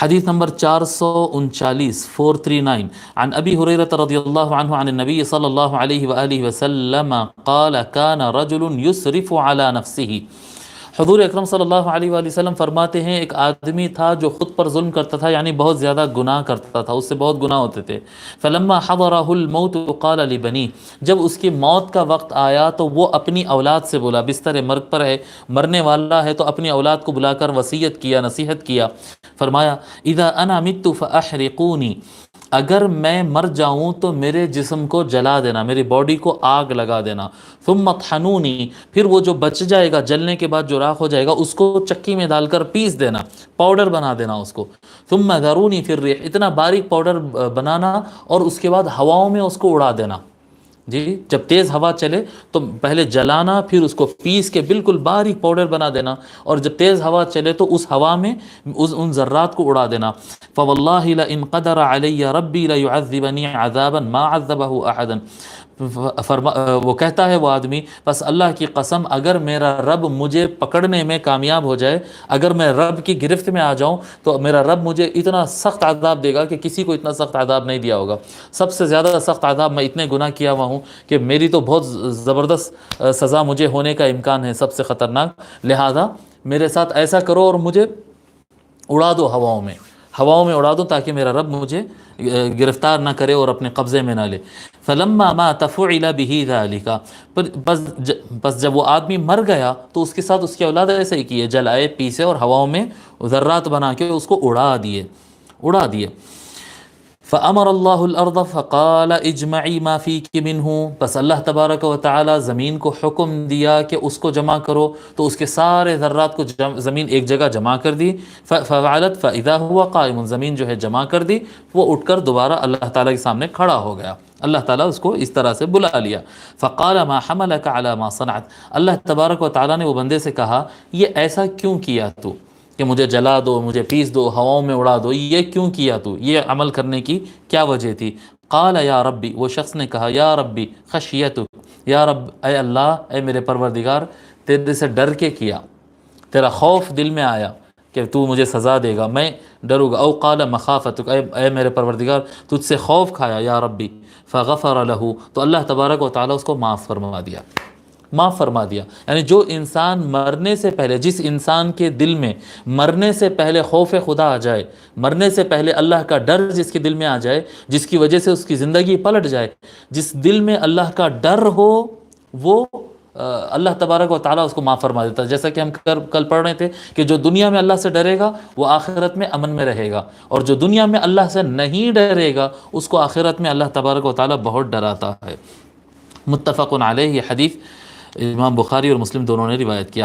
حدیث نمبر 439 439 عن ابی ہریرہ رضی اللہ عنہ عن النبی صلی اللہ علیہ وآلہ وسلم قال كان رجل يسرف على نفسه. حضور اکرم صلی اللہ علیہ وآلہ وسلم فرماتے ہیں ایک آدمی تھا جو خود پر ظلم کرتا تھا، یعنی بہت زیادہ گناہ کرتا تھا، اس سے بہت گناہ ہوتے تھے. فلما حضره الموت قال لبنيه، جب اس کی موت کا وقت آیا تو وہ اپنی اولاد سے بولا، بستر مرگ پر ہے، مرنے والا ہے، تو اپنی اولاد کو بلا کر وصیت کیا، نصیحت کیا. فرمایا اذا انا مت فاحرقوني، اگر میں مر جاؤں تو میرے جسم کو جلا دینا، میری باڈی کو آگ لگا دینا. ثم اطحنونی، پھر وہ جو بچ جائے گا جلنے کے بعد جو راکھ ہو جائے گا اس کو چکی میں ڈال کر پیس دینا، پاؤڈر بنا دینا اس کو. ثم ذرونی فی الريح، اتنا باریک پاؤڈر بنانا اور اس کے بعد ہواؤں میں اس کو اڑا دینا. جی جب تیز ہوا چلے تو پہلے جلانا، پھر اس کو پیس کے بالکل باریک پاؤڈر بنا دینا، اور جب تیز ہوا چلے تو اس ہوا میں ان ذرات کو اڑا دینا. فواللہ لئن قدر علی ربی لیعذبنی عذابا ما عذبہ احدا. وہ کہتا ہے وہ آدمی، بس اللہ کی قسم اگر میرا رب مجھے پکڑنے میں کامیاب ہو جائے، اگر میں رب کی گرفت میں آ جاؤں تو میرا رب مجھے اتنا سخت عذاب دے گا کہ کسی کو اتنا سخت عذاب نہیں دیا ہوگا. سب سے زیادہ سخت عذاب، میں اتنے گناہ کیا ہوا ہوں کہ میری تو بہت زبردست سزا مجھے ہونے کا امکان ہے، سب سے خطرناک. لہذا میرے ساتھ ایسا کرو اور مجھے اڑا دو ہواؤں میں اڑا دو، تاکہ میرا رب مجھے گرفتار نہ کرے اور اپنے قبضے میں نہ لے. فلما مات فعل به ذلك، بس جب وہ آدمی مر گیا تو اس کے ساتھ اس کی اولاد ایسے ہی کیے، جلائے، پیسے اور ہواؤں میں ذرات بنا کے اس کو اڑا دیے. فامر اللہ الارض فقال اجمعی ما فیک منہ، بس اللہ تبارک و تعالی زمین کو حکم دیا کہ اس کو جمع کرو، تو اس کے سارے ذرات کو زمین ایک جگہ جمع کر دی. ففعلت فاذا هو قائم، زمین جو ہے جمع کر دی، وہ اٹھ کر دوبارہ اللہ تعالیٰ کے سامنے کھڑا ہو گیا. اللہ تعالیٰ اس کو اس طرح سے بلا لیا. فقال ما حملك على ما صنعت، اللہ تبارک و تعالیٰ نے وہ بندے سے کہا یہ ایسا کیوں کیا تو، کہ مجھے جلا دو، مجھے پیس دو، ہواؤں میں اڑا دو، یہ کیوں کیا تو، یہ عمل کرنے کی کیا وجہ تھی؟ قال یا ربی، وہ شخص نے کہا یا ربی خشیتک، یا رب، اے اللہ، اے میرے پروردگار، تیرے سے ڈر کے کیا، تیرا خوف دل میں آیا کہ تو مجھے سزا دے گا، میں ڈروں گا. او قال مخافتک، اے میرے پروردگار، تجھ سے خوف کھایا، یا ربی. فغفر له، تو اللہ تبارک و تعالیٰ اس کو معاف فرما دیا. یعنی جو انسان مرنے سے پہلے، جس انسان کے دل میں مرنے سے پہلے خوف خدا آ جائے، مرنے سے پہلے اللہ کا ڈر جس کے دل میں آ جائے، جس کی وجہ سے اس کی زندگی پلٹ جائے، جس دل میں اللہ کا ڈر ہو، وہ اللہ تبارک و تعالیٰ اس کو معاف فرما دیتا ہے. جیسا کہ ہم کل پڑھ رہے تھے کہ جو دنیا میں اللہ سے ڈرے گا وہ آخرت میں امن میں رہے گا، اور جو دنیا میں اللہ سے نہیں ڈرے گا اس کو آخرت میں اللہ تبارک و تعالیٰ بہت ڈراتا ہے. متفق علیہ، یہ حدیث امام بخاری اور مسلم دونوں نے روایت کیا.